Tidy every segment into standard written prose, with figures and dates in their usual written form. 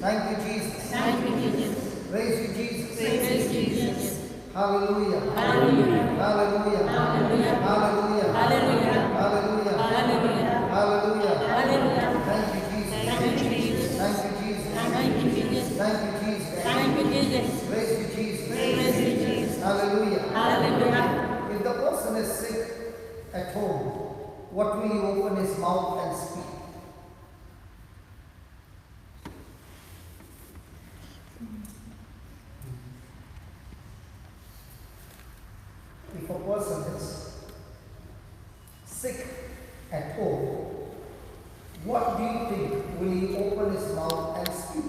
Thank you, Jesus. Thank you, Jesus. Praise you, Jesus. Praise Jesus. Hallelujah. Hallelujah. Hallelujah. Hallelujah. Hallelujah. Hallelujah. Hallelujah. Hallelujah. Hallelujah. Hallelujah. Thank you, Jesus. Thank you, Jesus. Thank you, Jesus. Thank you, Jesus. Thank you, Jesus. Thank you, Jesus. Praise you, Jesus. Praise you, Jesus. Hallelujah. Hallelujah. If the person is sick at home, what will he open his mouth and speak? If a person is sick at home, what do you think will he open his mouth and speak?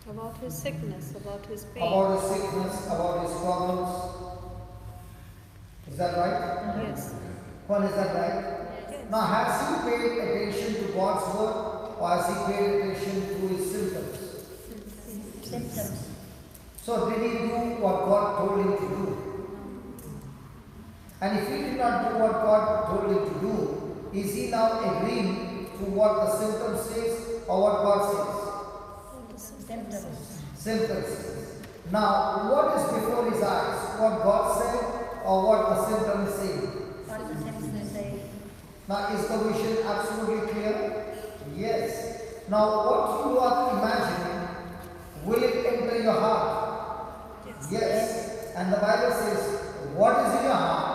About his sickness, about his pain. About his sickness, about his problems. Is that right? Yes. Well, is that right? Yes. Now, has he paid attention to God's word, or has he paid attention to his symptoms? Symptoms. So, did he do what God told him to do? And if he did not do what God told him to do, is he now agreeing to what the symptom says or what God says? Symptoms. Symptoms. Now, what is before his eyes? What God said or what the symptom is saying? What does the symptom say? Now, is the vision absolutely clear? Yes. Now, what you are imagining, will it enter your heart? Yes. And the Bible says, what is in your heart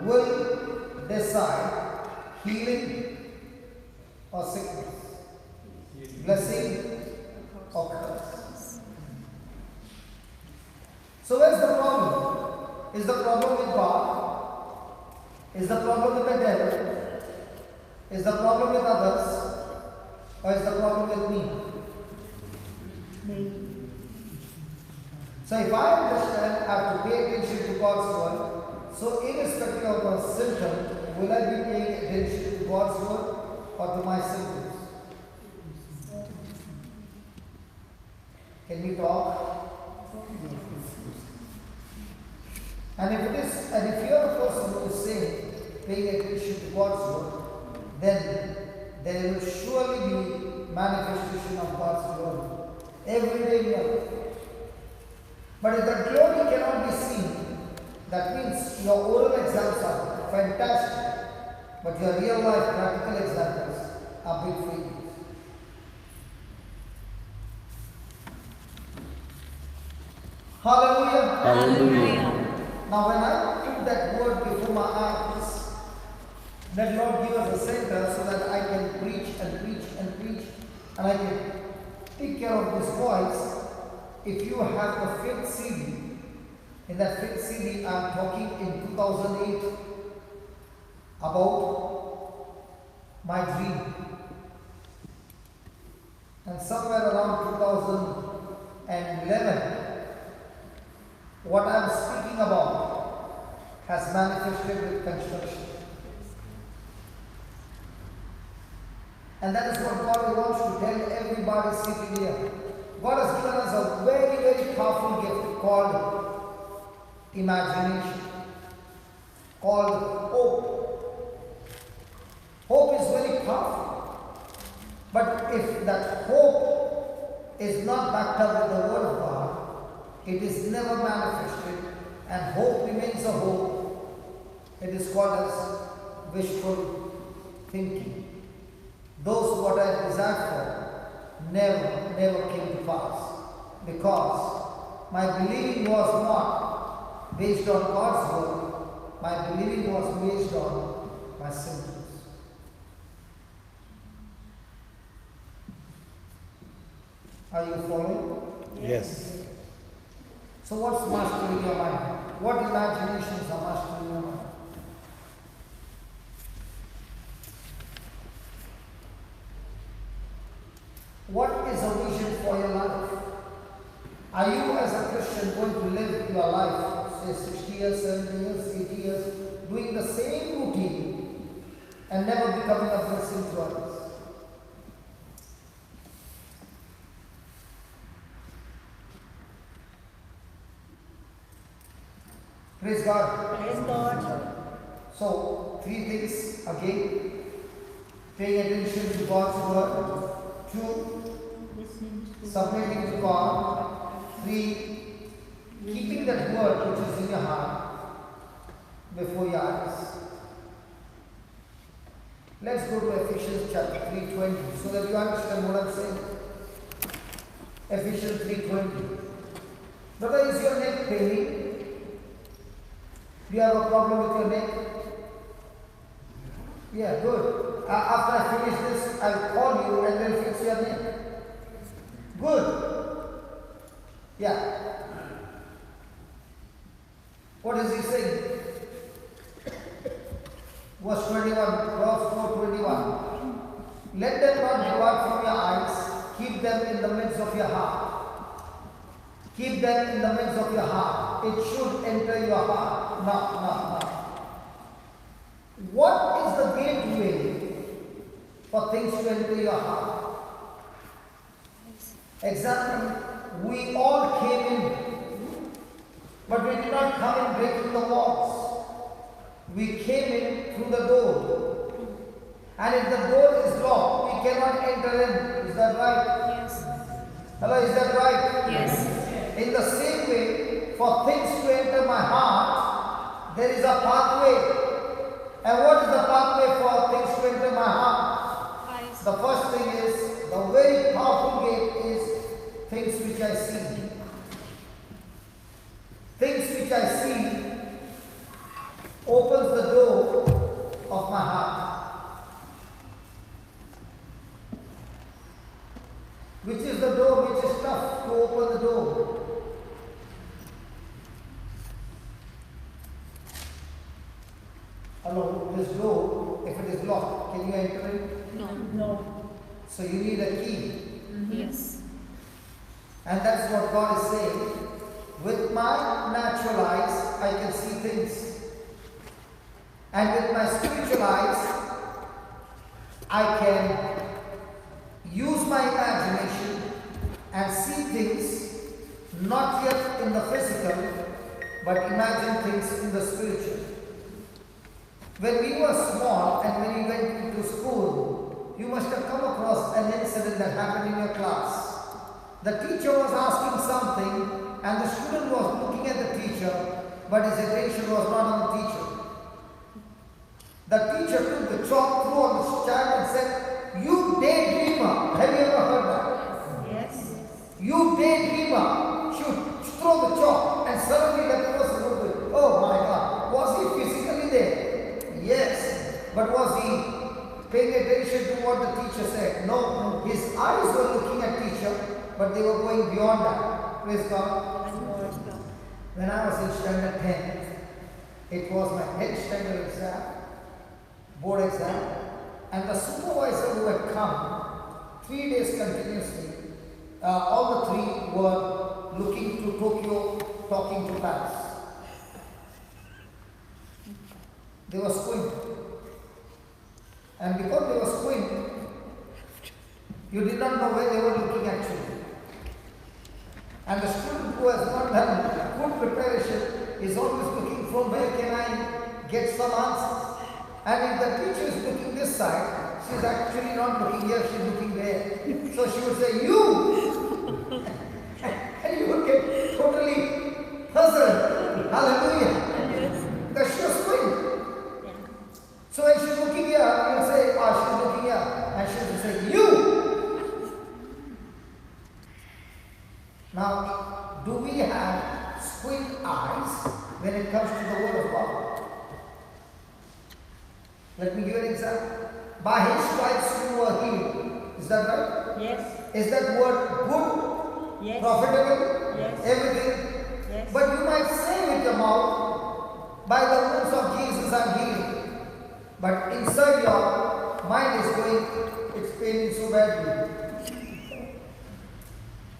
will decide healing or sickness, blessing or curse. So, where's the problem? Is the problem with God? Is the problem with the devil? Is the problem with others? Or is the problem with me? So if I understand, I have to pay attention to God's word. So irrespective of a symptom, will I be paying attention to God's word or to my symptoms? Can we talk? And if you are a person who is saying, paying attention to God's word, then there will surely be manifestation of God's glory every day in your life. But if that glory cannot be seen, that means your oral exams are fantastic, but your real life practical examples are big failures. Hallelujah. Hallelujah. Now when I put that word before my eyes, let Lord give us a center so that I can preach and preach and preach, and I can take care of this voice. If you have the 5th CD, in that 5th CD I am talking in 2008 about my dream. And somewhere around 2011, what I am speaking about has manifested with construction. And that is what God wants to tell everybody sitting here. God has given us a very, very powerful gift called imagination, called hope. Hope is very powerful. But if that hope is not backed up with the word of God, it is never manifested, and hope remains a hope. It is called as wishful thinking. Those what I desired for never came to pass, because my believing was not based on God's word, my believing was based on my symptoms. Are you following? Yes. So what's mastering your mind? What imaginations are mastering your mind? What is a vision for your life? Are you as a Christian going to live your life, say 60 years, 70 years, 80 years, doing the same routine and never becoming a blessing to others? Praise God. Praise God. So, 3 things again. Paying attention to God's word. 2, submitting to God. 3, keeping that word which is in your heart before your eyes. Let's go to Ephesians chapter 3:20 so that you understand what I'm saying. Ephesians 3:20. Brother, is your neck paining? Do you have a problem with your neck? Yeah, good. After I finish this, I'll call you and then fix your neck. Good. Yeah. What is he saying? Verse 21, Proverbs 4:21. Let them not depart from your eyes, keep them in the midst of your heart. Keep them in the midst of your heart. It should enter your heart. No. What is the gateway for things to enter your heart? Example, we all came in, but we did not come in breaking the walls. We came in through the door. And if the door is locked, we cannot enter in. Is that right? Yes. Hello, is that right? Yes. In the same way, for things to enter my heart, there is a pathway. And what is the pathway for things to enter my heart? Eyes. The first thing is, the very powerful gate is things which I see. Things which I see opens the door of my heart. Which is the door which is tough to open the door? Hello, this door, if it is locked, can you enter it? No. So you need a key. Yes. And that's what God is saying. With my natural eyes, I can see things. And with my spiritual eyes, I can use my imagination and see things not yet in the physical, but imagine things in the spiritual. When we were small and when we went into school, you must have come across an incident that happened in your class. The teacher was asking something and the student was looking at the teacher, but his attention was not on the teacher. The teacher took the chalk, threw on the child and said, "You daydreamer." Have you ever heard that? Yes. "You daydreamer." Should throw the chalk and suddenly that person would be, "Oh my God, was he physically there?" Yes. But was he paying attention to what the teacher said? No. His eyes were looking at teacher, but they were going beyond that. Praise God. When I was in standard 10, it was my next standard exam, board exam, and the supervisor who had come 3 days continuously, all the 3 were looking to Tokyo, talking to Paris. They were squint. And because they were squint, you did not know where they were looking actually. And the student who has not done good preparation is always looking from where can I get some answers. And if the teacher is looking this side, she is actually not looking here, she is looking there. So she would say, "You!" And you would get totally puzzled. Hallelujah. Because she was squint. So when she's looking here, you will say, "Oh, she's looking here." And she will say, "You!" Now, do we have squint eyes when it comes to the Word of God? Let me give you an example. By His stripes you were healed. Is that right? Yes. Is that word good? Yes. Profitable? Yes. Everything? Yes. But you might say with your mouth, "By the wounds of Jesus I'm healed." But inside your mind is going, "It's paining so badly."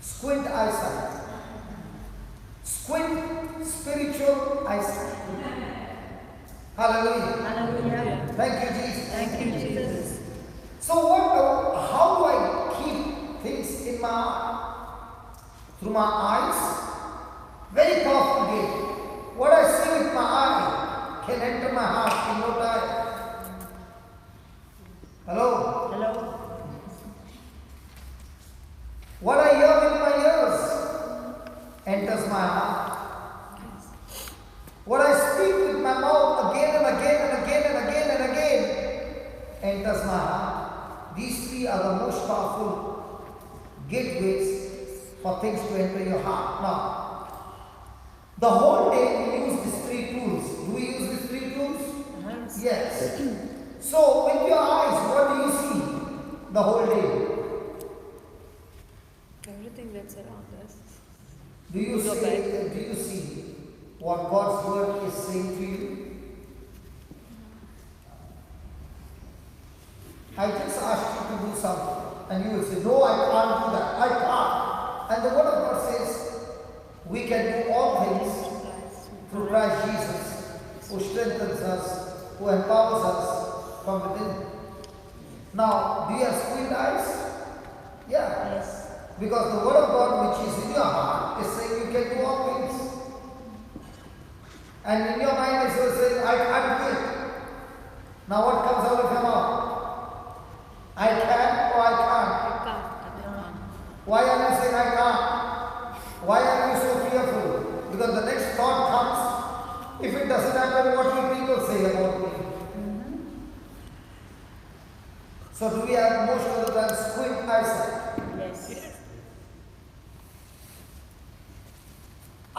Squint eyesight. Squint spiritual eyesight. Hallelujah. Hallelujah. Thank you, Jesus. Thank you, Jesus. So how do I keep things in my heart? Through my eyes? Very powerful gate. What I see with my eye can enter my heart in no time. Hello? Hello. What I hear with my ears enters my heart. What I speak with my mouth again and again and again and again and again enters my heart. These three are the most powerful gateways for things to enter your heart. Now, the whole day we use these three tools. Do we use these three tools? Yes. So, with your eyes, what do you see the whole day? Everything that's around us. Do you see what God's word is saying to you? I just asked you to do something, and you will say, no, I can't do that. I can't. And the word of God says, we can do all things through Christ Jesus, who strengthens us, who empowers us from within. Now, do you have squint eyes? Yeah. Yes. Because the word of God which is in your heart is saying you can do all things. And in your mind is saying, I can't do it. Now what comes out of your mouth? I can or I can't? Why are you saying I can't? Why are you so fearful? Because the next thought comes, if it doesn't happen, what will people say about me? So do we have most of the time squint eyesight? Yes.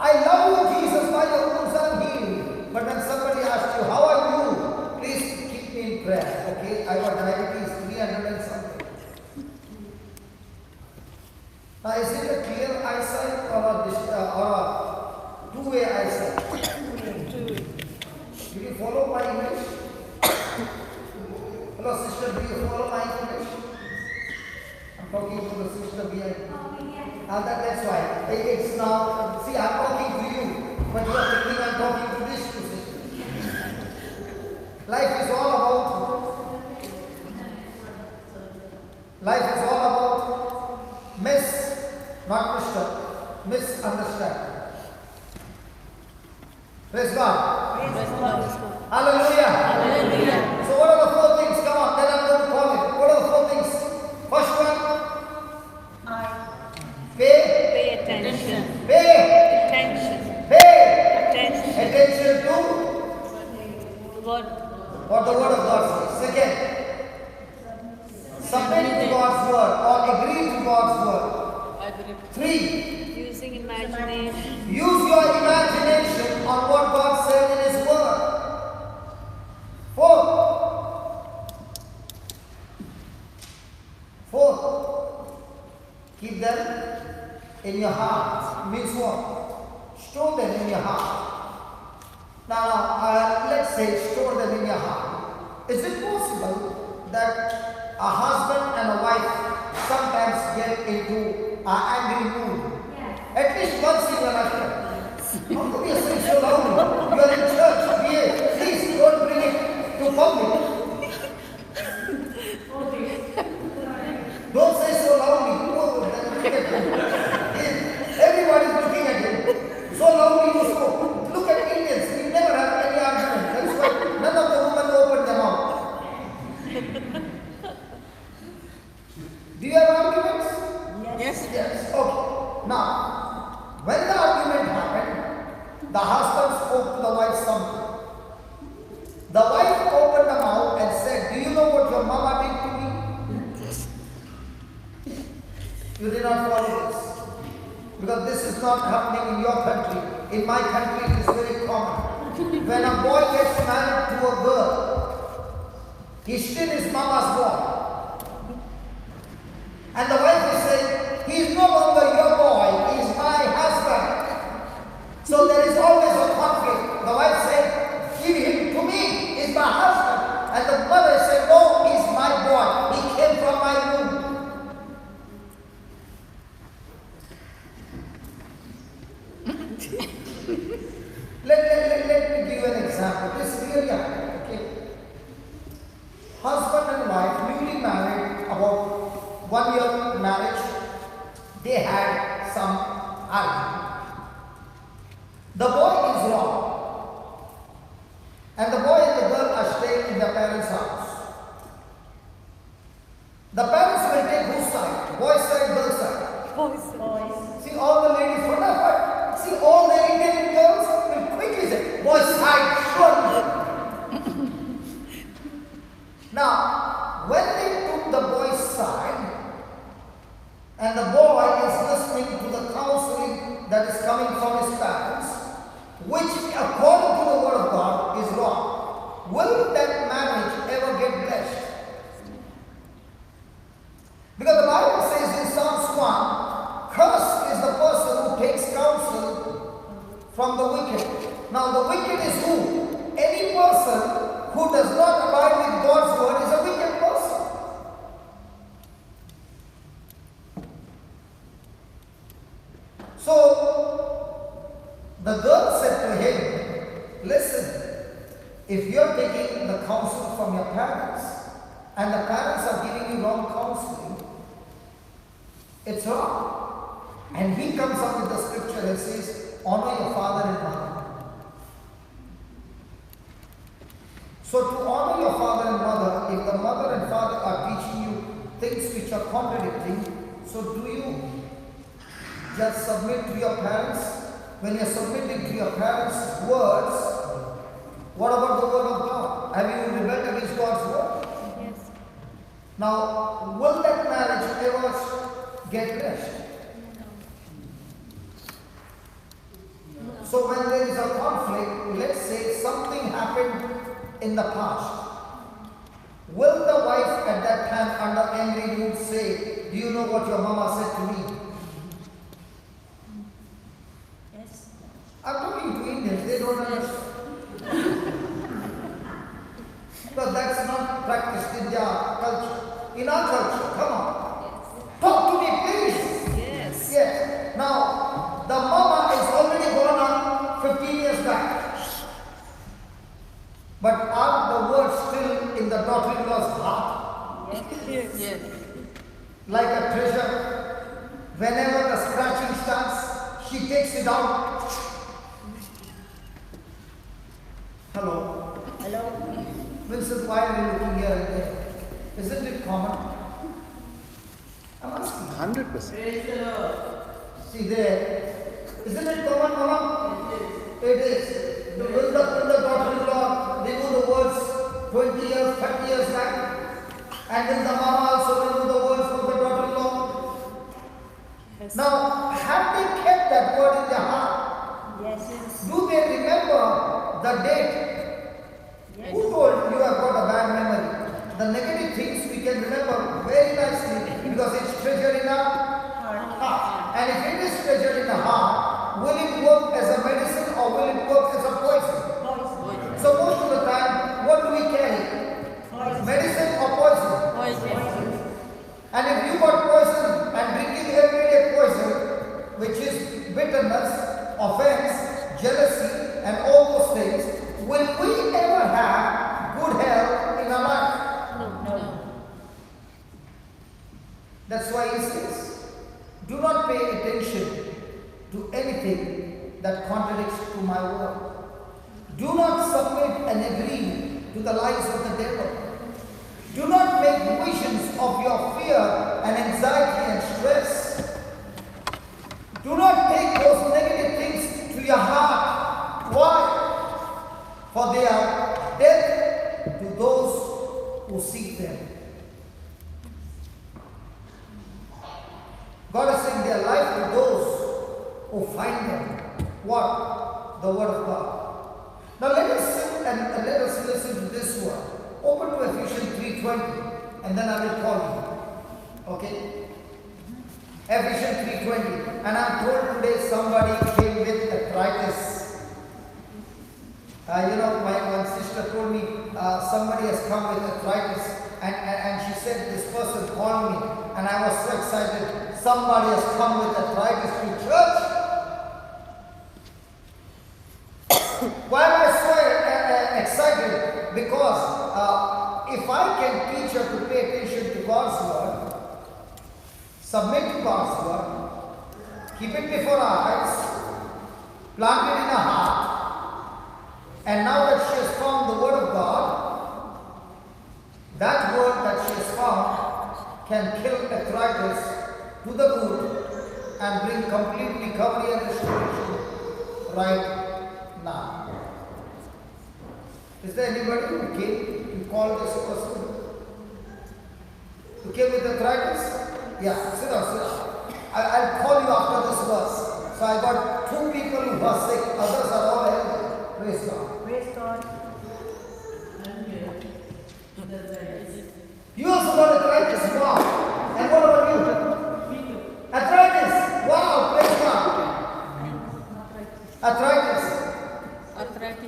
I love you, Jesus, by your wounds I am healed. But when somebody asks you, how are you? Please keep me in prayer. Okay, I got diabetes 300 and something. Now, is it a clear eyesight or a two-way eyesight? Do you follow my image? Hello, sister, do you follow my information? I'm talking to the sister behind. That's why. It's now, see, I'm talking to you, but you are thinking I'm talking to this sister. Life is all about not misunderstand. Praise God. Praise God. Hallelujah. Hallelujah. So what are the four things? Come on, then I'm going to call it. What are the four things? First one, Pay attention. pay Attention. attention to What the word of God says. Second, submit to God's word or agree to God's word. 3, using imagination. use your imagination on what God said in His word. 4, keep them in your heart. Means what? Store them in your heart. Now, let's say store them in your heart. Is it possible that a husband and a wife sometimes get into an angry mood? At least once in your lifetime. How come you are saying so loudly? You are in church. Behave. Please don't bring it to public. Don't say so loudly. Oh, look at him. Everybody is looking at him. So loudly you spoke. Look at Indians. We never have any argument. That's why none of the women open their mouth. Do you have arguments? Yes. Okay. Now, when the argument happened, the husband spoke to the wife something. The wife opened her mouth and said, do you know what your mama did to me? You did not follow this. Because this is not happening in your country. In my country, it is very common. When a boy gets married to a girl, he still is mama's boy. And the wife is saying, he is no longer your boy, he is my husband. So there is always a conflict. The wife said, give him to me, he is my husband. And the mother said, no, he is my boy, he came from my womb. Let me give an example. This really happened, okay? Husband and wife, newly married, about 1 year marriage, they had some argument. The boy is wrong. And the boy and the girl are staying in their parents' house. The parents will take whose side? Boy's side, girl's side. wicked is who? Any person who does not abide with God's word is a wicked person. So, the girl said to him, listen, if you're taking the counsel from your parents, and the parents are giving you wrong counseling, it's wrong. And he comes up with the scripture and says, honor your father and mother. So to honor your father and mother, if the mother and father are teaching you things which are contradicting, so do you just submit to your parents? When you're submitting to your parents' words, what about the word of God? Have you rebelled against God's word? Yes. Now, will that marriage ever get rest? So when there is a conflict, let's say something happened in the past, will the wife at that time under angry mood say, do you know what your mama said to me? Yes. I'm talking to Indians, they don't understand. Because that's not practiced in their culture. In our culture, come on. Talk to me, please. Yes. Yes. Now, the mama is already gone on 15 years back. But are the words still in the daughter-in-law's heart? Yes. Yes. Like a treasure, whenever the scratching starts, she takes it out. Hello? Hello. Vincent, why are you looking here and there? Isn't it common? I'm asking. 100%. See there. Isn't it common, Mama? It is. Will the daughter-in-law remove the words 20 years, 30 years back? And will the mama also remove the words from the daughter-in-law? Yes. Now, have they kept that word in their heart? Yes. Do they remember the date? Yes. Who told you have got a bad memory? The negative things we can remember very nicely because it's treasured in our heart. And if it is treasured in the heart, will it work as a medicine or will it work as a poison? Poison. So most of the time, what do we carry? Poison. Medicine or poison? Poison. And if you got poison and drinking everyday poison, which is bitterness, offense, jealousy, and all those things, will we ever have good health in our life? No. That's why he says, do not pay attention to anything that contradicts to my word. Do not submit and agree to the lies of the devil. Do not make visions of your fear and anxiety and stress. Do not take those negative things to your heart. Why? For they are death to those who seek them. God is saying they are life to those who find them. What? The Word of God. Now let us sit and let us listen to this word. Open to Ephesians 3:20 and then I will call you. Okay? Ephesians 3:20. And I'm told today somebody came with arthritis. My sister told me somebody has come with arthritis and she said this person called me and I was so excited. Somebody has come with arthritis to church. Why am I so excited? Because if I can teach her to pay attention to God's word, submit to God's word, keep it before our eyes, plant it in our heart, and now that she has found the word of God, that word that she has found can kill arthritis to the root and bring complete recovery and restoration right now. Is there anybody who came to call this person? Who came with arthritis? Yeah, sit down. I'll call you after this verse. So I got 2 people who are sick, others are all healthy. Praise God. Praise God. You also got arthritis, wow. And what about you? Arthritis, wow, praise God. Arthritis. Arthritis.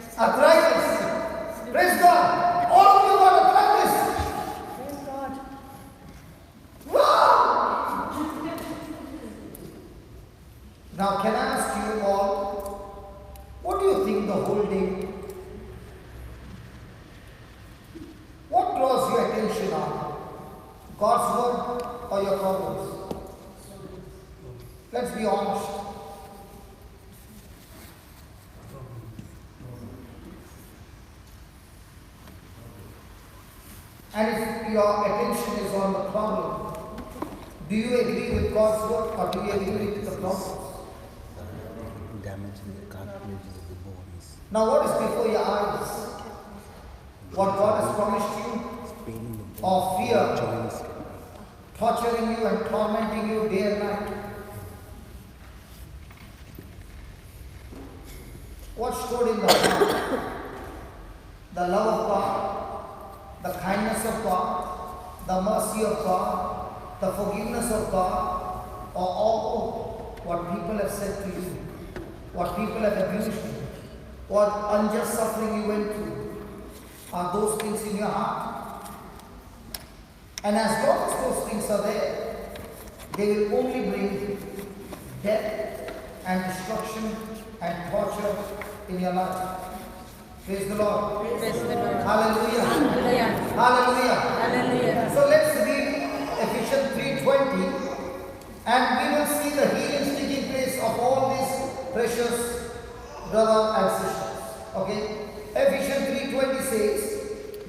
Now can I ask you all, what do you think the whole day? What draws your attention on? God's word or your problems? Let's be honest. And if your attention is on the problem, do you agree with God's word or do you agree with the problems? Damaging the cartilages of the bones. Now what is before your eyes? What God has promised you? Paining the Or fear, joints. torturing you and tormenting you day and night. What's stored in the heart? The love of God, the kindness of God, the mercy of God, the forgiveness of God, or all what people have said to you, what people have abused you, what unjust suffering you went through, are those things in your heart? And as long as those things are there, they will only bring death and destruction and torture in your life. Praise the Lord. Praise the Lord. Hallelujah. Hallelujah. Hallelujah. Hallelujah. So let's read Ephesians 3:20 and we will see the healing taking place of all these precious brothers and sisters. Okay? Ephesians 3:20 says,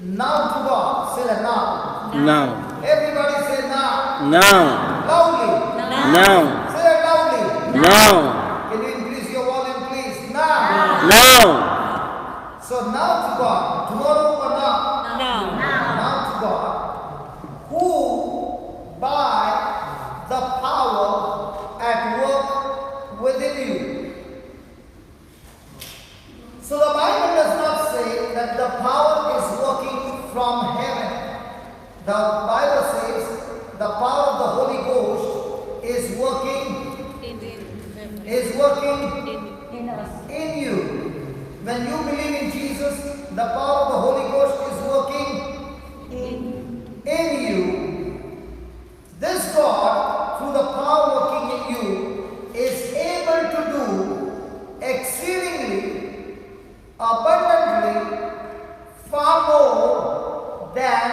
now to God. Say that now. Now. Everybody say now. Now. Loudly. Now. Say that loudly. Now. Can you increase your volume please? Now. Now. So now to God. Tomorrow or now? Now. Now to God, who by the power at work within you. So the Bible does not say that the power is working from heaven. The Bible says the power of the Holy Ghost is working in you. When you believe in Jesus, the power of the Holy Ghost is working in you. This God, through the power working in you, is able to do exceedingly, abundantly, far more than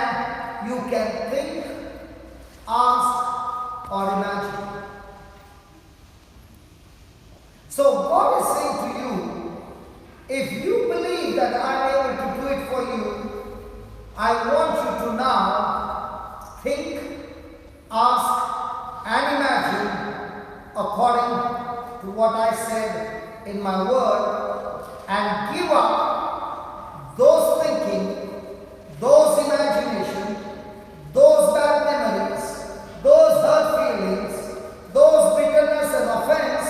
you can think, ask, or imagine. So God is saying to you, if you believe that I am able to do it for you, I want you to now think, ask, and imagine according to what I said in my word, and give up those thinking, those imagination, those bad memories, those hurt feelings, those bitterness and offense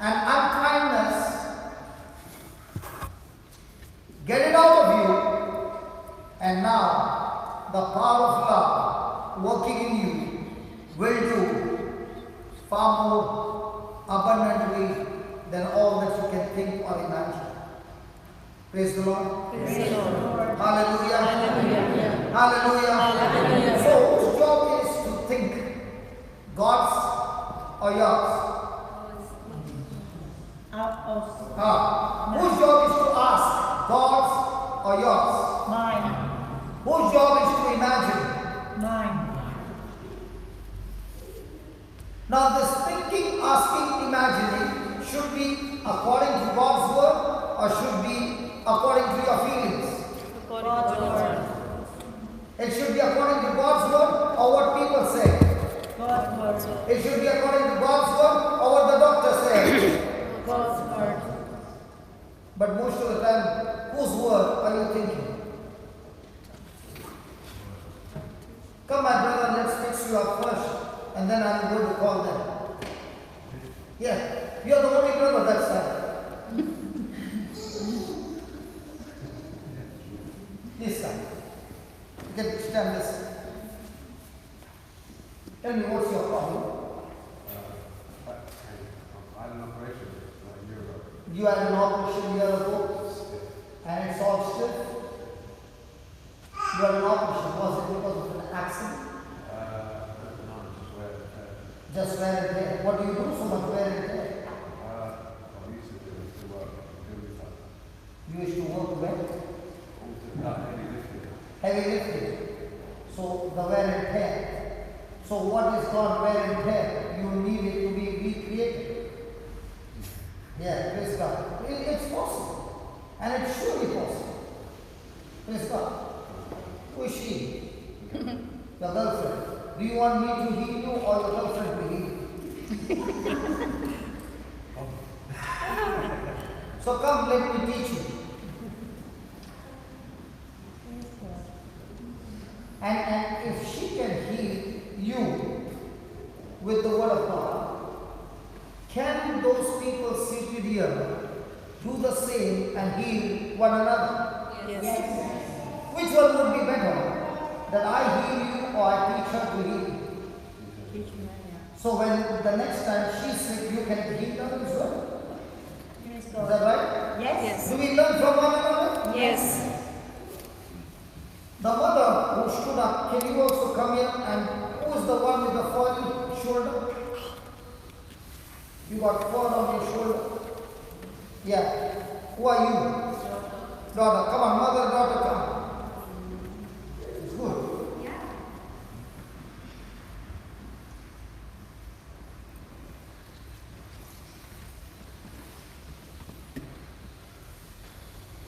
and unkindness. Get it out of you, and now the power of love working in you will do far more abundantly than all that you can think or imagine. Praise the Lord. Praise the Lord. Hallelujah. Hallelujah. Hallelujah. Hallelujah. So whose job is to think? God's or yours? Whose job is to ask? God's or yours? Mine. Whose job is to imagine? Mine. Now this thinking, asking, imagining should be according to God's word or should be according to your feelings? According to God's word. It should be according to God's word or what people say? God's word. It should be according to God's word or what the doctor says? God's word. But most of the time, whose word are you thinking? Come my brother, let's fix you up first and then I'm going to call them. Yeah, you're the only brother that side. This side. You can stand this side. Tell me what's your problem? I had an operation a year ago. You had an operation a year ago and it's all stiff. You had an operation, was it because of an accident? No, just where Just wear and tear. What do you do so much wear and tear? You used to work where? Heavy lifting. So the wear and tear. So what is called wear and tear? You need it to be recreated. Yeah, praise God. It's possible. And it's surely possible. Praise God. Who is she? Your girlfriend. Do you want me to heal you or your girlfriend to heal you? So come, let me teach you. And if she can heal you with the word of God, can those people seated here do the same and heal one another? Yes. Which one would be better? That I heal you or I teach her to heal you? So when the next time she's sick, you can heal her as well. Is that right? Yes. Do we learn from one another? Yes. The mother who stood up, can you also come here? And who is the one with the falling shoulder? You got fall on your shoulder. Yeah. Who are you? Daughter. Come on, mother, daughter, come. It's good. Yeah.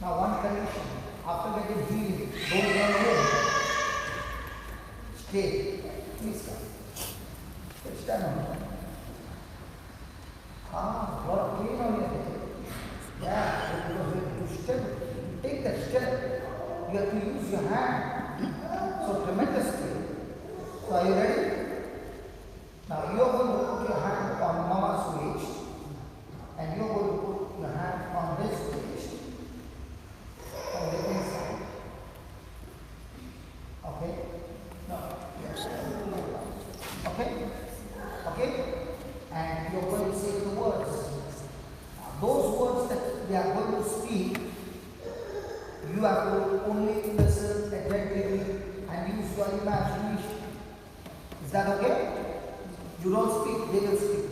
Now one condition. After getting healed, don't run away. Stay. Please come. Stand on. Lot of pain on your head. Yeah, because you step. Take that step. You have to use your hand. So tremendous pain. So are you ready? Now you are going to put your hand on Mama's waist. And you are going to put your hand on this waist. On the inside. Okay? No. Yes. Okay? Okay? And you're going to say the words. Now, those words that they are going to speak, you have to only listen attentively and use your imagination. Is that okay? You don't speak, they will speak.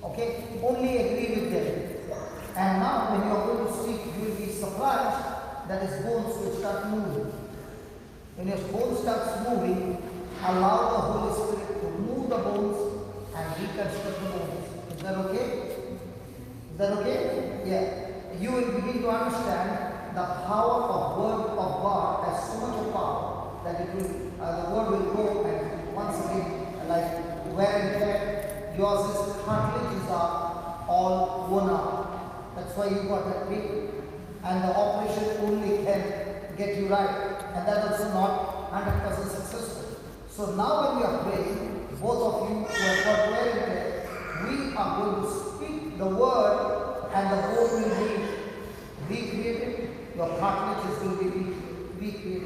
Okay? Only agree with them. And now when you are going to speak, you will be surprised that his bones will start moving. When your bone starts moving, allow the Holy Spirit to move the bones and reconstruct the bones. Is that okay? Is that okay? Yeah. You will begin to understand the power of Word of God has so much of power that it will, the Word will go and once again, like wear and tear, yours is cartilages are all worn out. That's why you got that pain. And the operation only can get you right. And that also not 100% successful. So now when we are praying, both of you who have got wear and tear, we are going to speak the word and the bone will be recreated. Your cartilages will be recreated.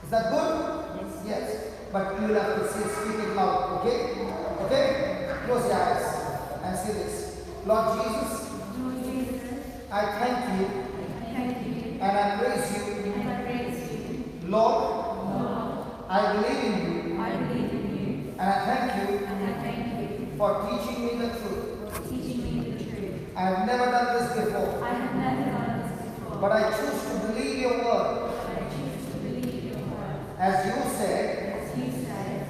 Is that good? Yes. Yes. But you will have to say, speak it loud. Okay? Okay? Close your eyes and say this. Lord Jesus, I thank you and I praise you. Lord, I believe in you and I thank you for teaching me the truth. I have never done this before, but I choose to believe your word. As you said,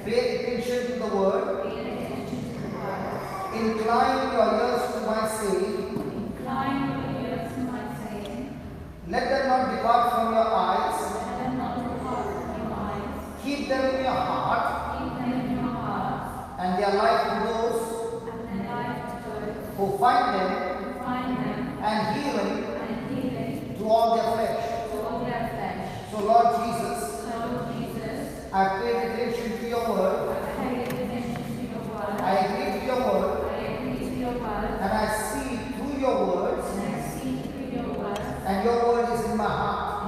pay attention to the word, incline your ears to my saying, let them not depart from your eyes. Keep them in your heart. And their life to those who find them and healing to all their flesh. So Lord Jesus, I pay attention to your word. I agree to your word. And I see through your words. And your word is in my heart.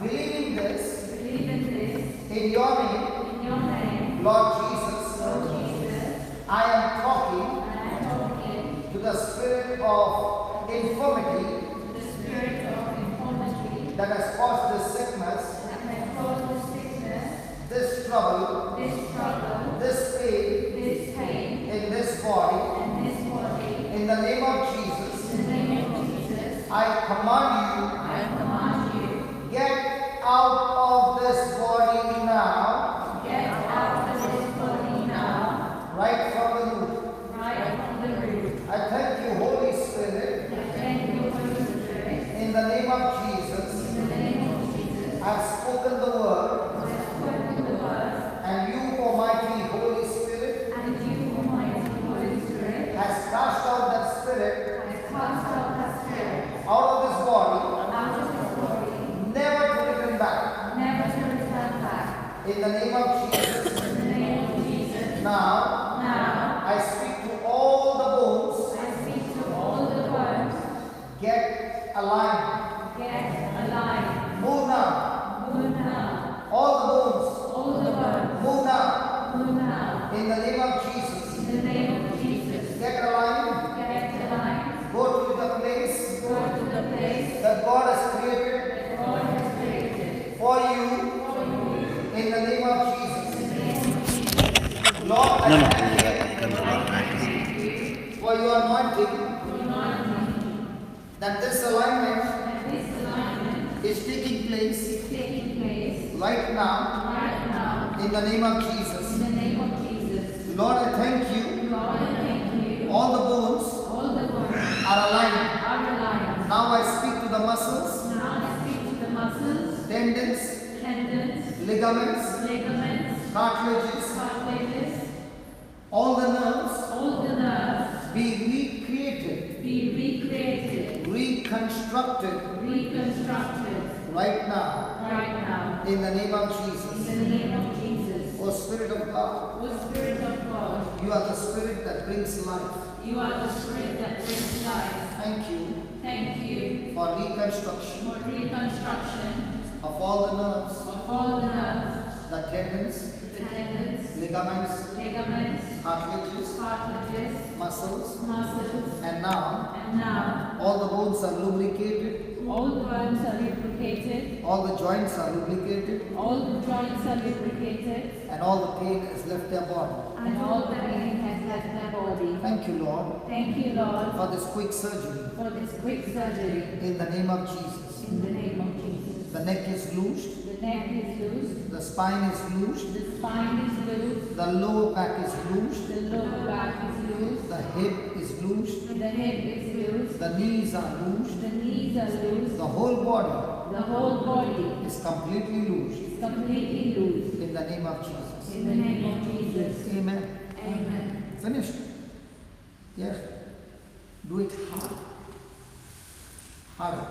Believing this, in your name, Lord Jesus, I am talking to the spirit of infirmity that has caused this sickness, this trouble, this pain in this body. In the name of Jesus, command you, get out of this body now, right from the root. I thank you, Holy Spirit, in the name of Jesus. I've spoken the word, and you, Almighty Holy Spirit, has cast out that spirit out of this body, never to return back. In the name of Jesus. Now, I speak to all the bones. Get aligned. Move now. All the bones. Move now. In the name of Jesus. Get aligned. Go to the place that God has created for you. In the name of Jesus. Lord, I thank you for your anointing, that this alignment is taking place right now, in the name of Jesus. Lord, I thank you. All the bones are aligned. Now I speak to the muscles, tendons, ligaments, cartilages, all the nerves, be recreated, reconstructed right now, in the name of Jesus. O Spirit of God, you are the Spirit that brings life. Thank you for reconstruction of all the nerves, the tendons, ligaments, cartilages, muscles, and now all the bones are lubricated, All the bones are lubricated. all the joints are lubricated, All the joints are lubricated. and all the pain has left their body. And all the pain has left their body. Thank you, Lord, Thank you, Lord, for this quick surgery for this quick surgery. in the name of Jesus. In the name of Jesus. The neck is loosed, The neck is loose. the spine is loosed, The spine is loose. the lower back is loosed, The lower back is loose. the hip is loosed, The head is loose. the knees are loosed, The knees are loose. the whole body The whole body is completely loosed is completely loose. in the name of Jesus. In the name of Jesus. Amen. Amen. Finished? Yes. Do it hard. Harder.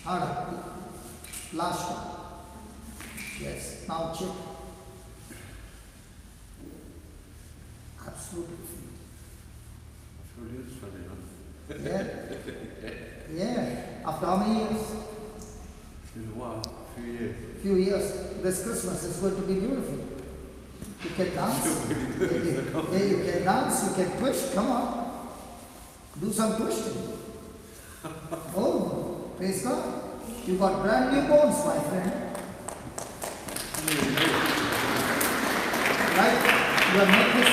Harder. Last one. Yes. Now check. Absolutely. It's funny, huh? Yeah. Yeah. After how many years? It's been a while, a few years. Few years. This Christmas is going to be beautiful. You can dance. Yeah, you can dance. You can twist. Come on. Do some twisting. Oh, praise God. You got brand new bones, my friend. Right? Your neck is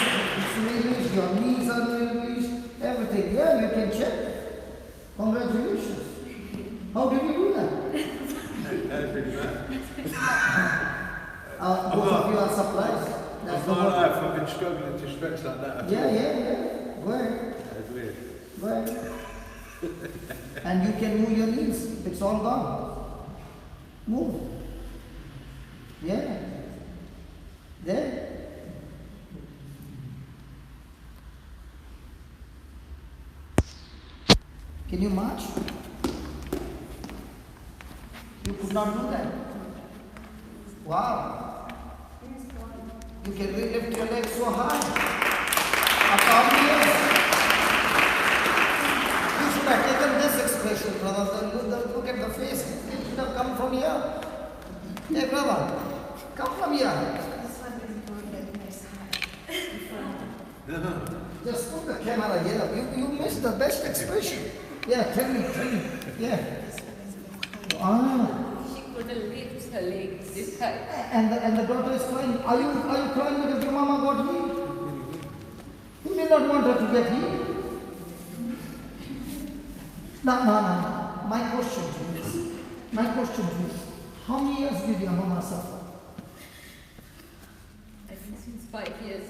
released, your knees are released, everything. Yeah, you can check. Congratulations. How did you do that? Both of you are surprised. That's My the whole word. life I've been struggling to stretch like that. Yeah. Go ahead. That's weird. Go ahead. And you can move your knees. It's all gone. Move. Yeah. There. Can you march? You could not do that. Wow. You can lift your legs so high. After how many years? You should have taken this expression, brother. Look at the face. You should have come from here. Hey, brother, come from here. Just put the camera here. You missed the best expression. Yeah, tell me. Yeah. She couldn't lift her legs this high. And the daughter is crying. Are you crying because your mama got healed? You may not want her to get healed. No. my question to you is, how many years did your mama suffer? I think since 5 years.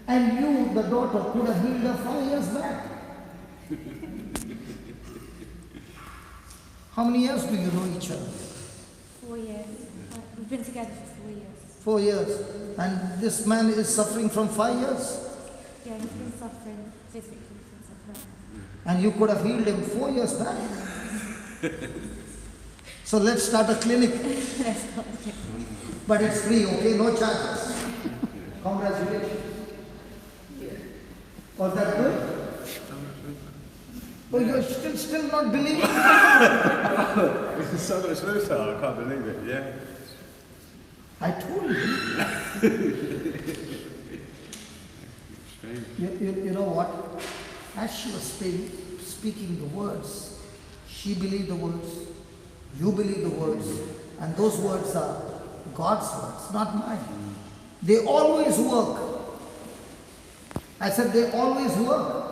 And you, the daughter, could have healed her 5 years back. How many years do you know each other? 4 years. We've been together for 4 years. 4 years. And this man is suffering from 5 years. Yeah, he's been suffering physically since I've met him. And you could have healed him 4 years back. So let's start a clinic. Let's not do it. But it's free, okay? No charges. Congratulations. Was that good? Oh, you're still not believing? It's so much looser, I can't believe it, yeah. I told you. Strange. You know what? As she was speaking the words, she believed the words, you believe the words, and those words are God's words, not mine. They always work. I said they always work.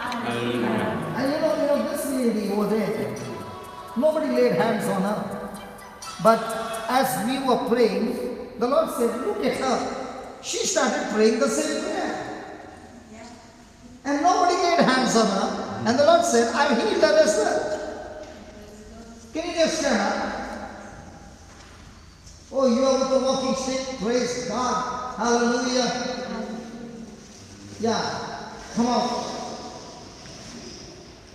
And you know, this lady over there, nobody laid hands on her. But as we were praying, the Lord said, look at her. She started praying the same prayer. And nobody laid hands on her. And the Lord said, I've healed her as well. Can you just stand up? Oh, you are with the walking stick? Praise God. Hallelujah. Yeah. Come on.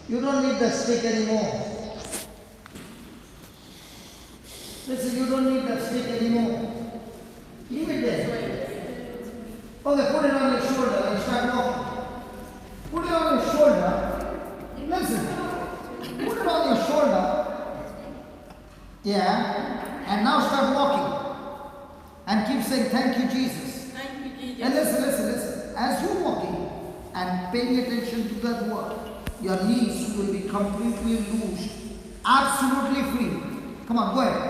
You don't need the stick anymore. Listen, you don't need that stick anymore. Leave it there. Okay, put it on your shoulder and start walking. Put it on your shoulder. Listen. Put it on your shoulder. Yeah. And now start walking. And keep saying, thank you, Jesus. Thank you, Jesus. And listen. As you're walking and paying attention to that word, your knees will be completely loosed, absolutely free. Come on, go ahead.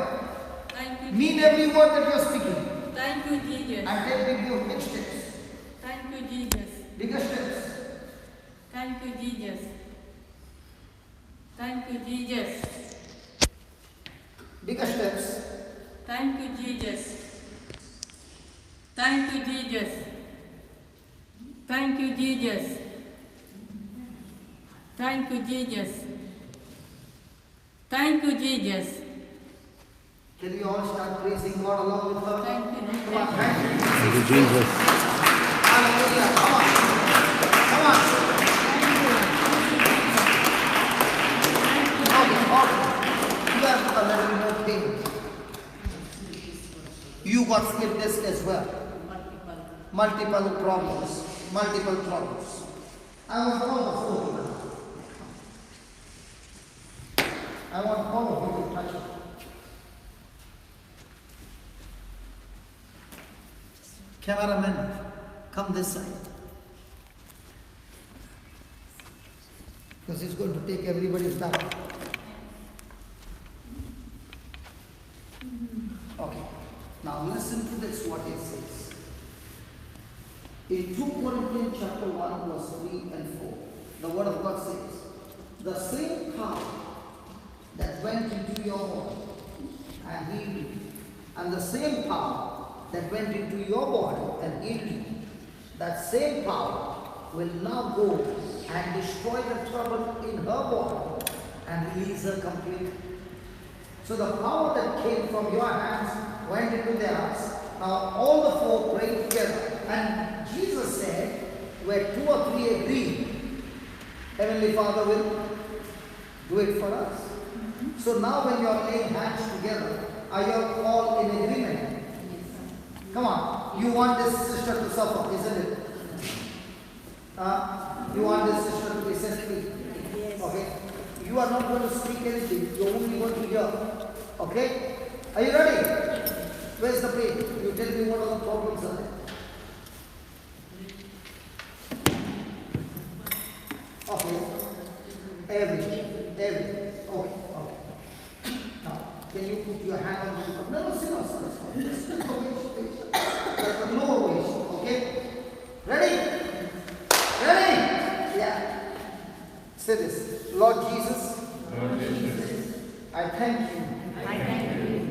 Thank you, Mean Jesus. every word that you're speaking. Thank you, Jesus. And then give you big steps, Thank you, Jesus. bigger steps. Thank you, Jesus. Thank you, Jesus. Bigger steps. Thank you, Jesus. Thank you, Jesus. Thank you, Jesus. Thank you, Jesus. Thank you, Jesus. Can we all start praising God along with her? Thank you, Come on, Jesus. thank you. Thank you, Jesus. Hallelujah. Come on. Come on. Okay. You have a little more pain. You got slip disc as well. Multiple problems. I want all the four. I want all of you to touch it. Cameraman, come this side. Because it's going to take everybody's time. Okay. Now listen to this, what it says. In 2 Corinthians chapter 1, verse 3 and 4, the word of God says, the same power that went into your body and healed you, and the same power that went into your body and healed you, that same power will now go and destroy the trouble in her body and release her completely. So the power that came from your hands went into theirs. Now all the four prayed together. And Jesus said, where 2 or 3 agree, Heavenly Father will do it for us. So now when you are laying hands together, are you all in agreement? Come on, you want this sister to suffer, isn't it? You want this sister to be set free? Yes. Okay? You are not going to speak anything, you are only going to hear. Okay? Are you ready? Where's the pain? You tell me what are the problems are there. Okay. Everything. Okay. Now, can you put your hand on the no, sit down. Just the waist. The lower waist. Okay? Ready? Yeah. Say this. Lord Jesus. I thank you I thank you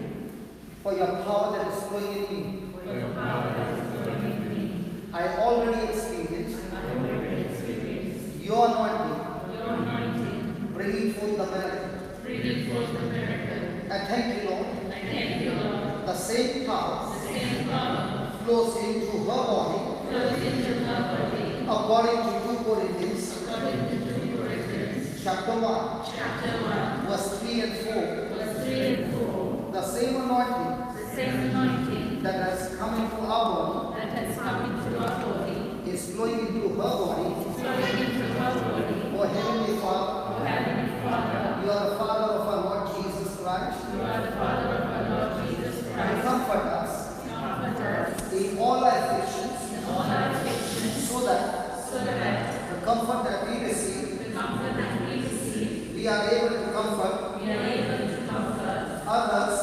for your power that is flowing in me. for your power that is flowing in me. I already experienced I already experienced your anointing, your anointing, bringing forth the miracle. bringing forth the miracle. I thank you, Lord. I thank you, Lord. The same power The same power flows into her body flows into her body according to 2 Corinthians according to 2 Corinthians chapter 1, chapter 1, verse 3 and 4. verse 3 and 4. The same anointing The same anointing that has come into our body that has come into our body is flowing into her body. flowing into her body. O Heavenly Father, O Heavenly Father, you are the Father of our Lord Jesus Christ. you are the Father of our Lord Jesus You Christ. comfort us Comfort us in all our afflictions in all our afflictions, so that so that the comfort that we receive, the comfort that we receive, we are able to comfort we are able to comfort others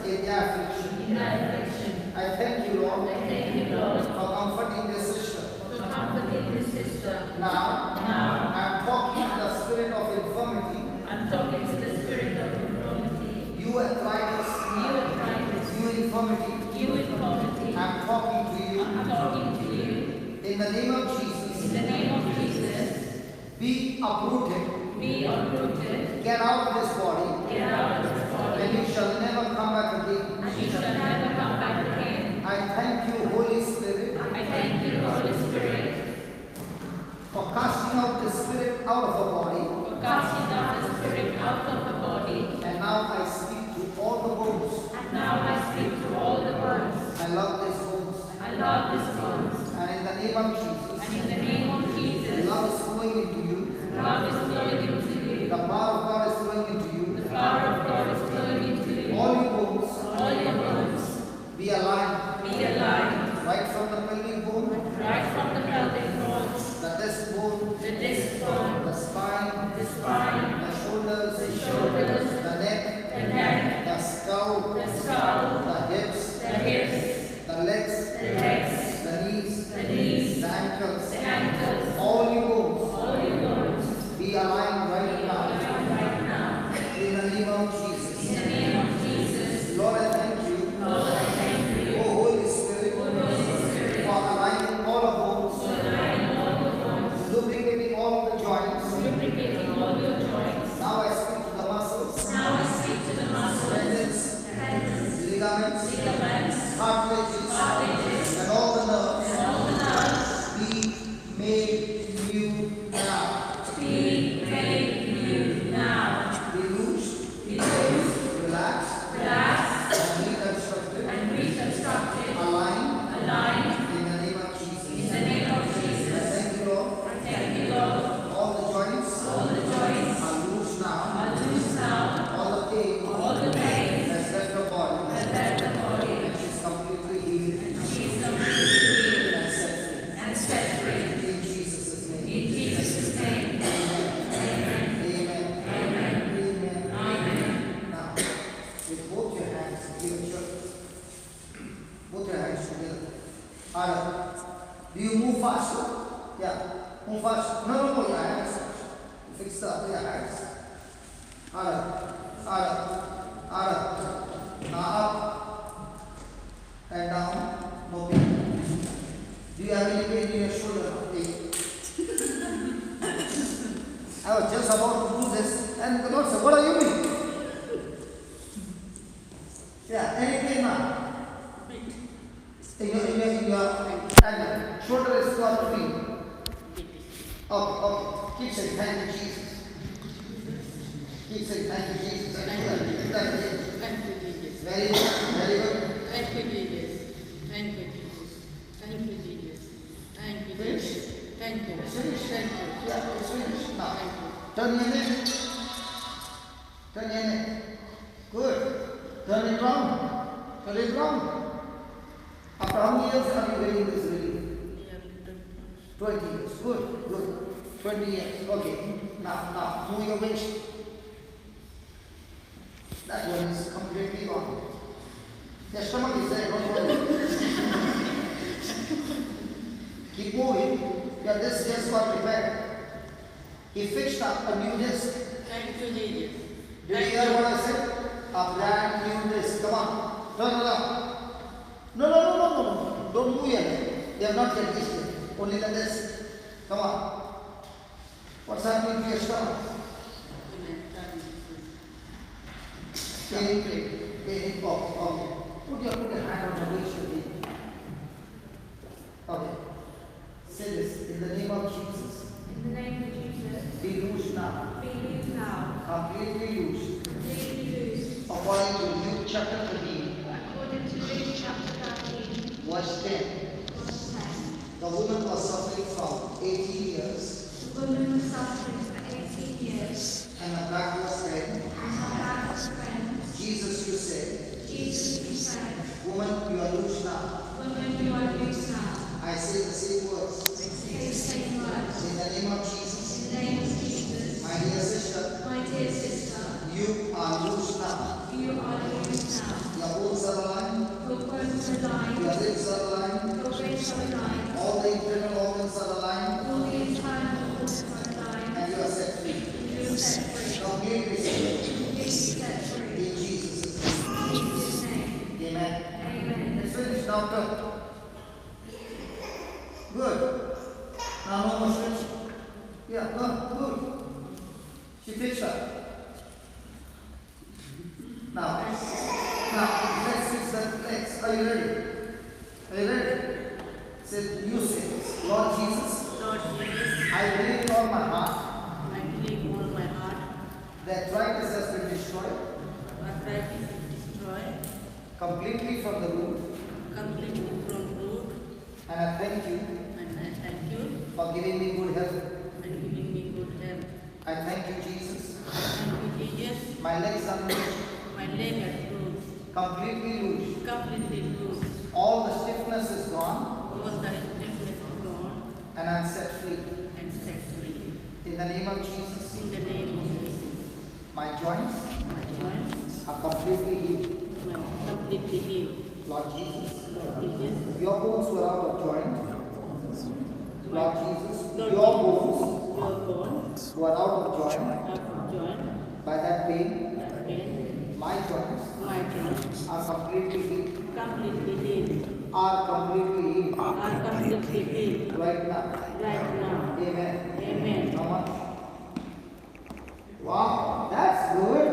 in their affliction. in their affliction. I thank you, Lord, I thank you, Lord, for comforting this sister. for comforting this sister. Now, Now, I am talking to the spirit of infirmity, I'm talking to the spirit of infirmity. you arthritis, You arthritis, you infirmity. you infirmity. I am talking to you I'm talking to you. in the name of In Jesus. the name of Jesus, Be uprooted, be uprooted, get out of this body, get out of this body, and you shall never come back again. and you shall never come back again. I thank you, Holy Spirit, I thank you, Holy Spirit, for casting out the spirit out of her body. for casting out the spirit out of the body. And now I speak to all the bones. And now I speak to all the bones. I love these bones. I love these bones. And in the name of Jesus, And in the name of Jesus, love is flowing into you. love is flowing into you. The power of God is flowing into you. The power of God is flowing into you. All your bones All your bones be aligned. be aligned, Right from the pelvic bone, right from the pelvic bones, the disc bone, the disc bone, the spine, the spine, the shoulders, the neck, the neck, the skull, the skull, the hips, the hips, the legs, the legs, the knees, the knees, the ankles. the ankles, All your bones all your bones be aligned right now. right now. In the name of Jesus. In the name of Jesus, Lord, I thank you. Lord, I thank you, Oh, Holy Spirit, Holy Spirit, for aligning all the bones, for aligning all the bones, lubricating all the joints. lubricating all your joints. Now I speak to the muscles, Now I speak to the muscles, tendons, tendons, ligaments, ligaments, cartilages, cartilages, and all the nerves and all the nerves be made new now. be made new now. Be loosed, Be loosed, relaxed, relaxed, and reconstructed, and reconstructed, aligned aligned in the name of in Jesus. the name of I Jesus. thank you, Lord. I thank you, Lord. All the joints All the joints are loose now. are loose now. All the pain All the pain has left her body. has left the body. And she's completely healed She is completely and set free. and set free. In Jesus' name. In Jesus' name. Amen. Amen. Amen. Amen. Now, with both your hands, give a church. Both your hands together. Alright. Do you move faster? Yeah. Move faster. No, your hands. Fix the other hands. Alright. Now up and down. No pain. Do you have any pain in your shoulder? Pain. I was just about to do this, and the Lord said, "What are you doing?" Yeah, any pain now? In your and shoulder is not free. Okay. Keep saying thank you, Jesus. Keep saying thank you, Jesus. Thank you. Thank you, Jesus. Very good. Very good. Thank you, Jesus. Thank you, Jesus. Thank you, Jesus. Thank you, Jesus. Thank you. It's finished. Thank you. Yeah, it's finished. Now, Thank you. turn your neck. Turn your neck. Good. Turn it round. Turn it round. After how many years are you getting this relief? 20 years. Good. 20 years. Okay. Now, move your waist. That one is completely gone. Your stomach is there, don't worry. Keep moving. Yeah, this just got repaired. He fixed up a new disc. Thank you, Jesus. Did you hear what I said? A brand new this. Come on. No. Don't move yet. They are not yet reached yet. Only like this. Come on. What's happening to your stomach? Pain. Okay. Put your hand on the waist. Okay. Say this. In the name of Jesus. In the name of Jesus. Be loose now. Be loose now. Completely loose. Completely loose. According to Luke chapter 13. According to Luke chapter 13. Verse 10. Verse 10. The woman was suffering from 18 years. The woman was suffering for 18 years. And her back was red. And her back was red. Jesus, you said. Jesus, you said. Woman, you are loose now. Woman, you are loose now. I say the same words. Say the same words. In the name of Jesus. In the name of Jesus. My dear sister. My dear sister. You are loose now. You are loose now. Your bones are aligned. Your bones are aligned. Your ribs are aligned. Your ribs are aligned. All the internal organs are aligned. All the internal organs are aligned. And you are set free. You are set free. Completely set free. Completely set free. In Jesus' name. In Jesus' name. Amen. Amen. It's finished now. Turn. Good. Now no more switch. Yeah, no, good. She fixed that. Now, let's fix the legs. Are you ready? Are you ready? Say, you say this. Lord Jesus, Lord Jesus, I believe with all my heart I believe with all my heart that arthritis has been destroyed arthritis is destroyed completely from the root. completely from root, And I thank you and I thank you for giving me good health. and giving me good health. I thank you, Jesus. Thank you, Jesus. My legs are loose, My leg is loose, completely loose. completely loose. All the stiffness is gone, All the stiffness is gone and I'm set free. and set free. In the name of Jesus, In the name of Jesus, my joints my joints are completely healed. are completely healed. Lord Jesus, Lord Jesus, your bones were out of joint. Lord Jesus, Lord your Jesus, bones your bones were out of joint are joined by that pain. that pain. My joints My joints are completely healed. completely healed. Are completely healed Are completely healed right now. right now. Amen. Amen. How much? Wow, that's good.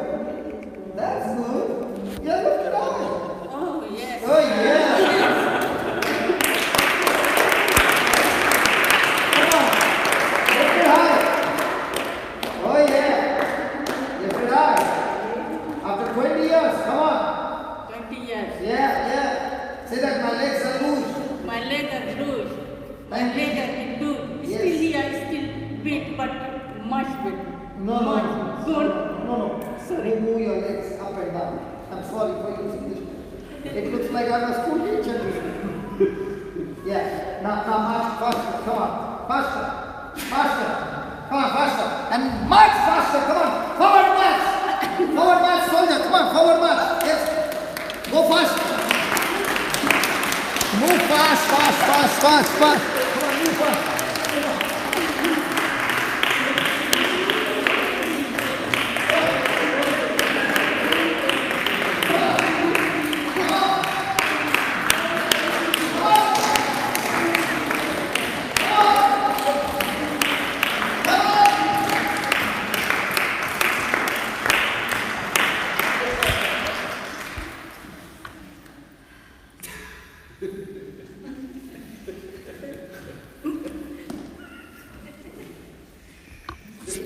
That's good. Yeah, look at that. Oh, yes. Oh yeah. Come on. Lift it high. Oh yeah. Lift it high. After 20 years, come on. 20 years. Yeah. Say that my legs are loose. My leg are loose. My leg are good. Yes. Still here, still bit, but much bit. No. Good. No. Sorry. Move your legs up and down. I'm sorry for using this. It looks like I'm a school teacher. Yeah. Now march faster. Come on. Faster. Come on, faster. And march faster. Come on. Forward march. Forward march, soldier. Come on, forward march. Yes. Go fast. Move fast. Come on, move fast.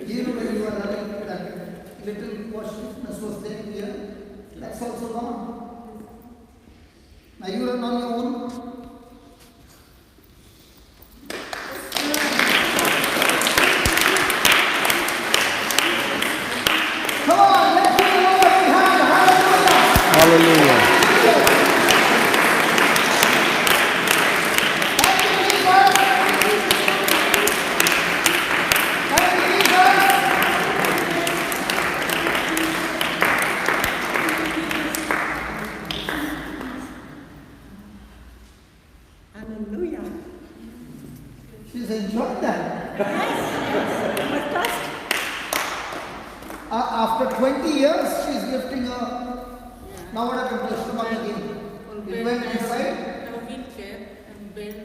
You know when you are running, that little washness was there here, that's also gone. Now you run on your own. Come on, let's give the Lord a hand. Hallelujah. Hallelujah. Hallelujah. She's enjoyed that. Fantastic. After 20 years, she is lifting her. Yeah. Now what happened to her stomach again? On It bed, went I inside. have a wheelchair and bed.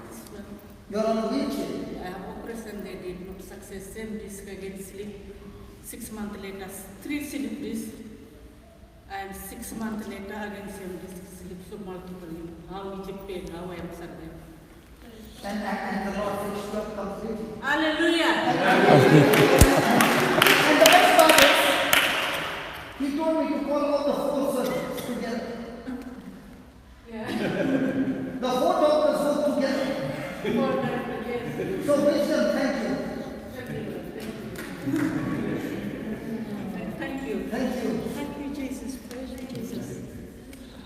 This one. You are on a wheelchair. I have operation, they did not success. Same disc again slip. 6 months later, 3 slip disc. And 6 months later, again same disc slip. So multiple. How is it pain? How I am surviving? And the Lord fixed her completely. Hallelujah. And the best part is, He told me to call all the 4 surgeons together. Yeah. The 4 doctors work together. For that, yes. So Vincent, thank you. Thank you. Thank you. Thank you, Jesus. Praise you, Jesus.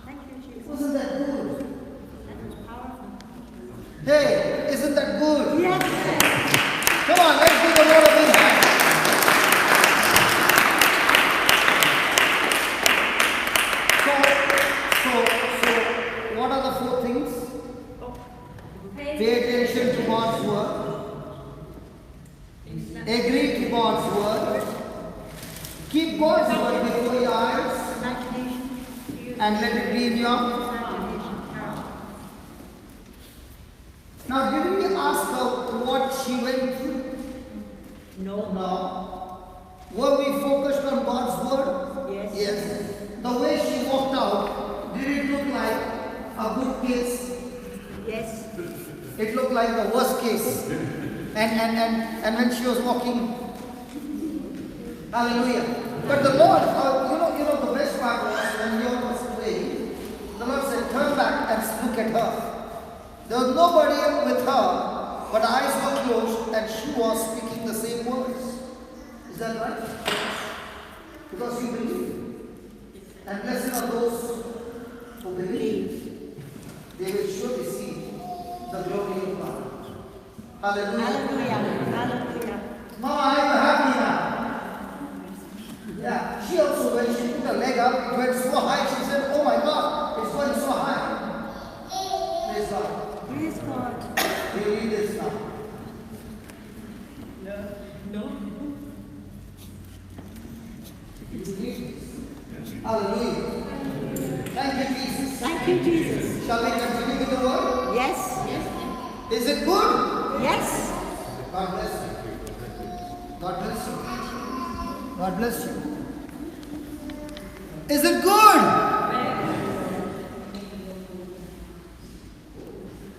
Thank you, Jesus. Wasn't that good? That was powerful. Hey, isn't that good? Yes. Come on, let's give the Lord a big hand. So, what are the 4 things? Pay attention to God's word. Agree to God's word. Keep God's word before your eyes Imagination. and let it be in your. Now, didn't we ask her what she went through? No. Were we focused on God's word? Yes. The way she walked out, did it look like a good case? Yes. It looked like the worst case. And when she was walking, hallelujah. But the Lord, you know the best part was when Leon was praying, the Lord said, turn back and look at her. There was nobody with her, but eyes were closed and she was speaking the same words. Is that right? Because you believe. And blessed are those who believe. They will surely see the glory of God. Hallelujah. Hallelujah. Mama, are you happy now? Yeah. She also, when she put her leg up, it went so high, she said, oh my God, it's going so high. Praise God. Praise God. We read this now. No. Hallelujah. Thank you, Jesus. Thank you, Jesus. Shall we continue with the word? Yes. Is it good? Yes. God bless you. God bless you. God bless you. Is it good?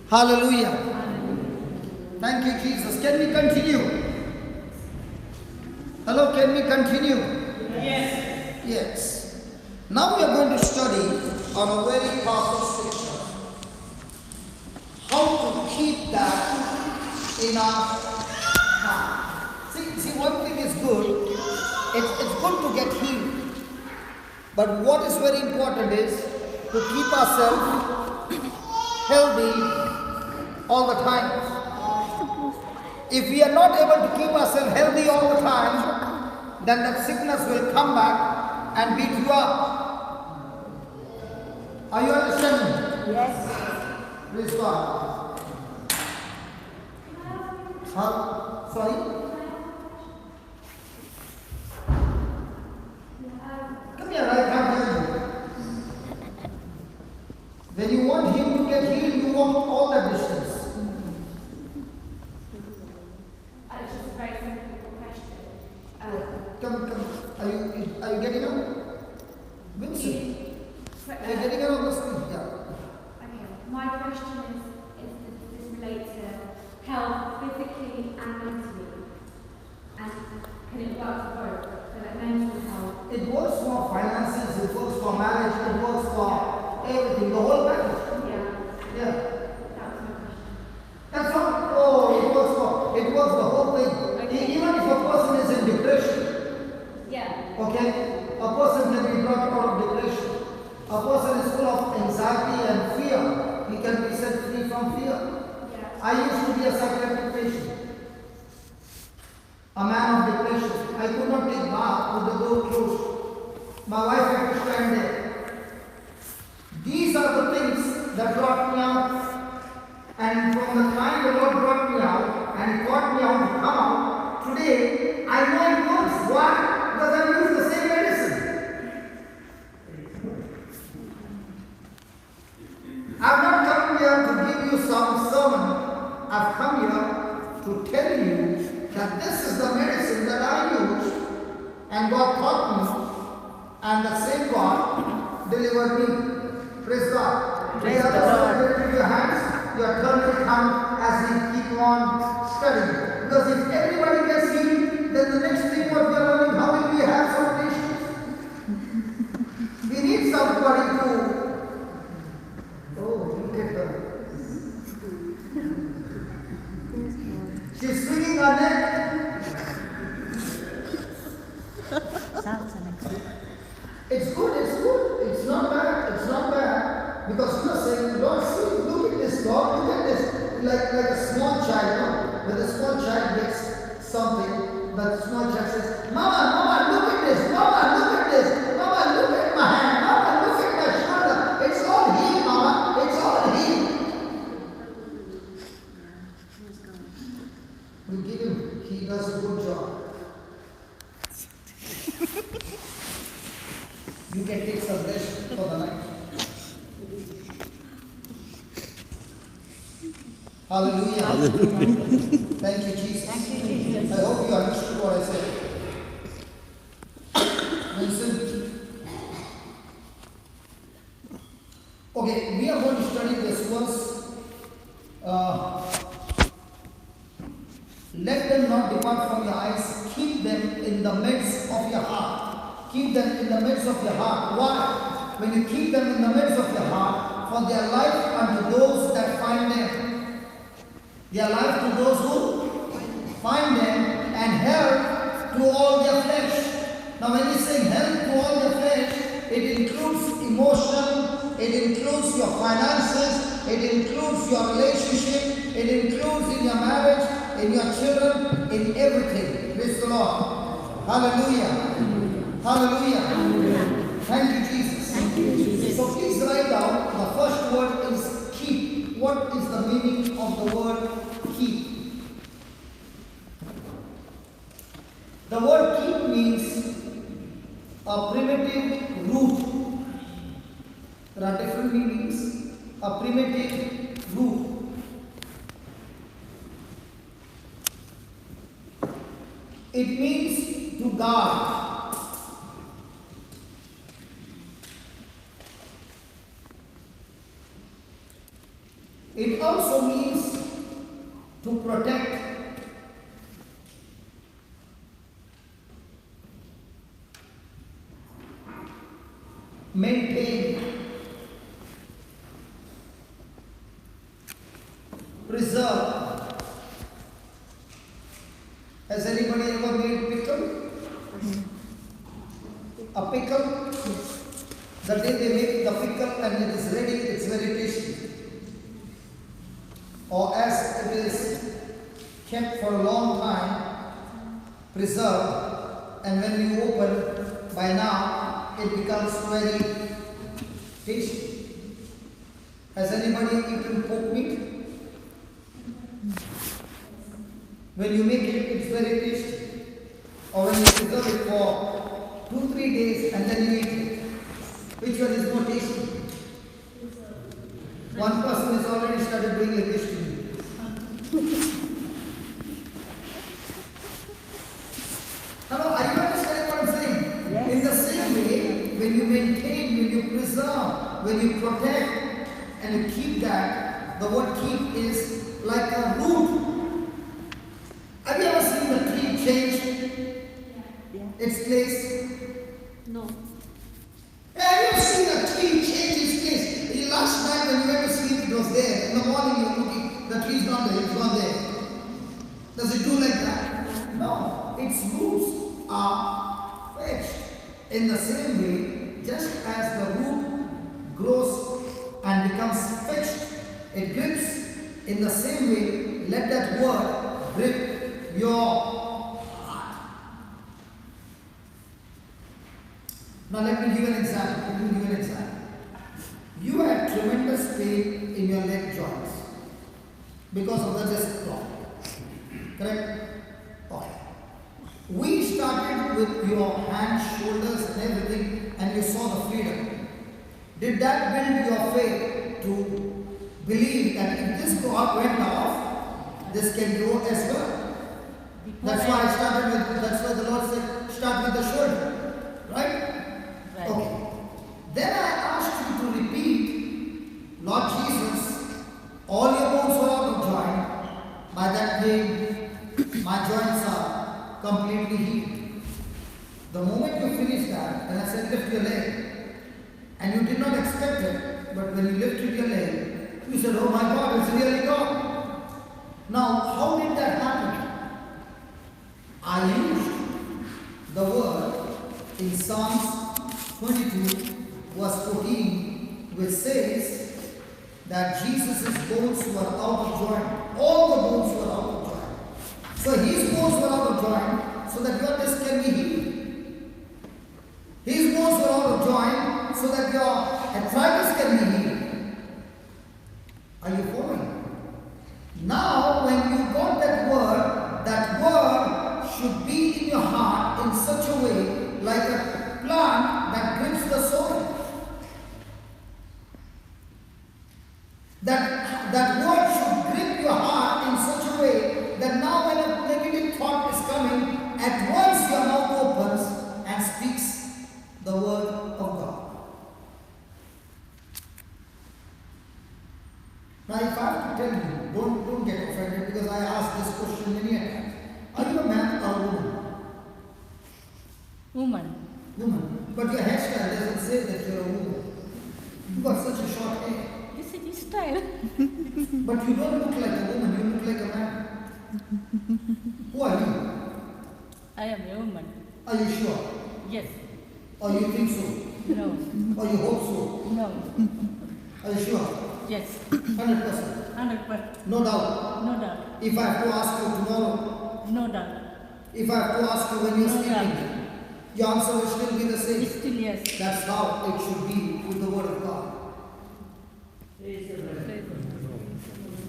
Hallelujah. Thank you, Jesus. Can we continue? Hello, can we continue? Yes. Yes. Now we are going to study on a very powerful scripture. How to keep that in our heart. See, one thing is good. It's good to get healed. But what is very important is to keep ourselves healthy all the time. If we are not able to keep ourselves healthy all the time, then that sickness will come back and beat you up. Are you understanding? Yes. Praise God. Sorry? Come here, I can't hear you. When you want him to get healed, you walk all that distance. It's just a very simple question. Come. Are you getting up? Vincent, are you getting up on the screen? Yeah. Okay, my question is does this relate to health physically and mentally? And can it work for both? So like mental health? It works for finances, it works for marriage, it works for everything, the whole package. Yeah, Yeah. that was my question. That's all. Oh, it works the whole thing. Even if a person is in depression, Yeah. okay, a person can be brought out of depression. A person is full of anxiety and fear. He can be set free from fear. Yeah. I used to be a psychiatric patient. A man of depression. I could not take bath with the door closed. My wife had to stand there. These are the things that brought me out. And from the time the Lord brought me out and He taught me how to come out, today I know it works. Why? Because I'm to tell you that this is the medicine that I use, and God taught me, and the same God delivered me. Praise God. Praise the the other Lord. side, lift your hands, your turn will come as we keep on studying. Because if everybody gets healed, then the next thing what we are learning, how will we have some patience? We need somebody to. Oh, look at her. She's swinging her neck. It's good, it's not bad. Because you are saying, Lord, see, look at this, Lord, look at this. Like a small child, no? When a small child gets something, the small child says, Mama, look at this, Mama, look at this, Mama, look at my hand, Mama, look at my shoulder. It's all healed, Mama, it's all healed. We give him, he does a good job. You can take some rest for the night. Hallelujah. Thank you, Jesus. I hope you understood what I said. Vincent. Okay, we are going to study this verse. Let them not depart from your eyes. Keep them in the midst of your heart. Keep them in the midst of your heart. Why? When you keep them in the midst of your heart, for their life unto those that find them. Their life to those who find them, and health to all their flesh. Now when you say health to all their flesh, it includes emotion, it includes your finances, it includes your relationship, it includes in your marriage, in your children, in everything. Praise the Lord. Hallelujah. Hallelujah. Thank you, Jesus. So please write down, the first word is keep. What is the meaning of the word keep? The word keep means a primitive root. There are different meanings. A primitive root. It means to guard. It also means to protect. Maintain. Preserve. Has anybody ever made pickle? A pickle? The day they make the pickle and it is ready, it's very tasty. Or as it is kept for a long time, preserved, and when you open, by now, it becomes very tasty. Has anybody eaten pork meat? When you make it, it's very tasty. Or when you preserve it for 2-3 days and then you eat it. Which one is more tasty? One person has already started doing like this to me. Hello, are you understanding what I'm saying? Yes. In the same way, when you maintain, when you preserve, when you protect, and you keep that, the word keep is like a root. Have you ever seen the tree change its place? No. Have you ever seen a tree change its place? Last night when you went to sleep, it was there. In the morning you're looking, the tree's not there, it's not there. Does it do like that? No. Its roots are fetched. In the same way, just as the root grows and becomes fetched, it grips. In the same way, let that word grip your heart. Now let me give an example. You had tremendous pain in your leg joints because of the disc problem. Correct? Okay. We started with your hands, shoulders and everything, and you saw the freedom. Did that build your faith to believe that if this cord went off, this can go as well. That's why I started with, that's why the Lord said, start with the shoulder. Right? Right. Okay. Then I asked you to repeat, Lord Jesus, all your bones were out of joint. By that day, my joints are completely healed. The moment you finished that, then I said, lift your leg. And you did not expect it, but when you lifted your leg, you said, oh my God, it's really gone. Now, how did that happen? I used the word in Psalms 22, verse 14, which says that Jesus' bones were out of joint. All the bones were out of joint. So his bones were out of joint so that your disc can be healed. His bones were out of joint so that your arthritis can be healed. Are you following? Now, when you got that word should be in your heart in such a way like a plant that grips the soil. That word should grip your heart in such a way that now when a negative thought is coming, at once your mouth opens and speaks the word of God. Now if I have to tell you, don't get offended because I asked this question many times. Are you a man or a woman? Woman. Woman. But your hairstyle doesn't say that you're a woman. You've got such a short hair. This is his style. But you don't look like a woman, you look like a man. Who are you? I am a woman. Are you sure? Yes. Or you think so? No. Or you hope so? No. Are you sure? Yes. 100%. 100%. No doubt. No doubt. If I have to ask you tomorrow, No doubt. if I have to ask you when you're No sleeping, doubt. your answer will still be the same. Still yes. That's how it should be with the word of God.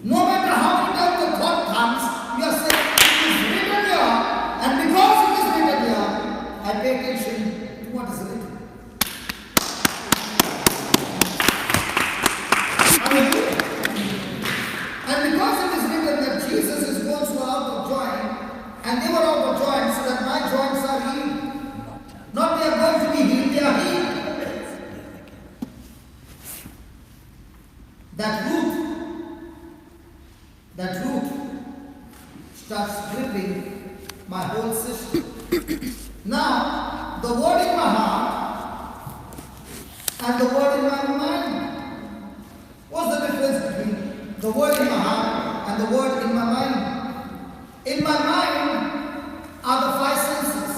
No matter how difficult the thought comes, you are saying, it is written here, and because it is written here, I pay attention to what is written. Hallelujah. And because it is written that Jesus' bones were out of joint, and they were out of joint so that my joints are healed. Not they are going to be healed, they are healed. That root starts gripping my whole system. Now, the word in my heart and the word in my mind. What's the difference between the word in my heart and the word in my mind? In my mind are the five senses.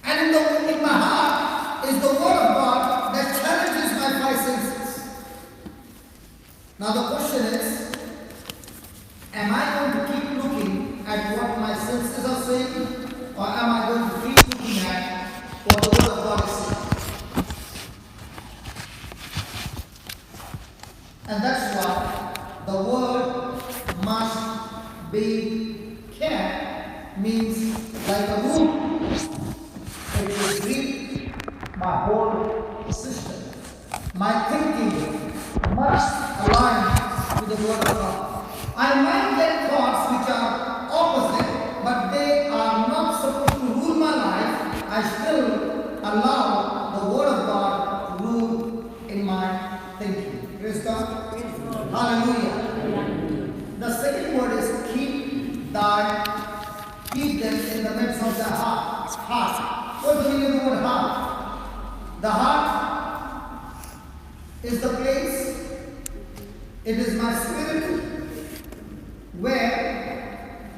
And in my heart is the word of God that challenges my five senses. Now the question is, am I going to keep looking at what my senses are saying, or am I going to keep looking at what the word of God is saying? And that's why the word must be kept, means like a root. It will grip my whole system. My thinking must align with the word of God. I might get thoughts which are opposite, but they are not supposed to rule my life. I still allow the word of God to rule in my thinking. Praise God. Hallelujah. The second word is keep them in the midst of the heart. Heart. What do you mean the word heart? The heart is the place, it is my spirit, where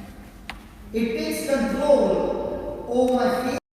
it takes control over my feelings.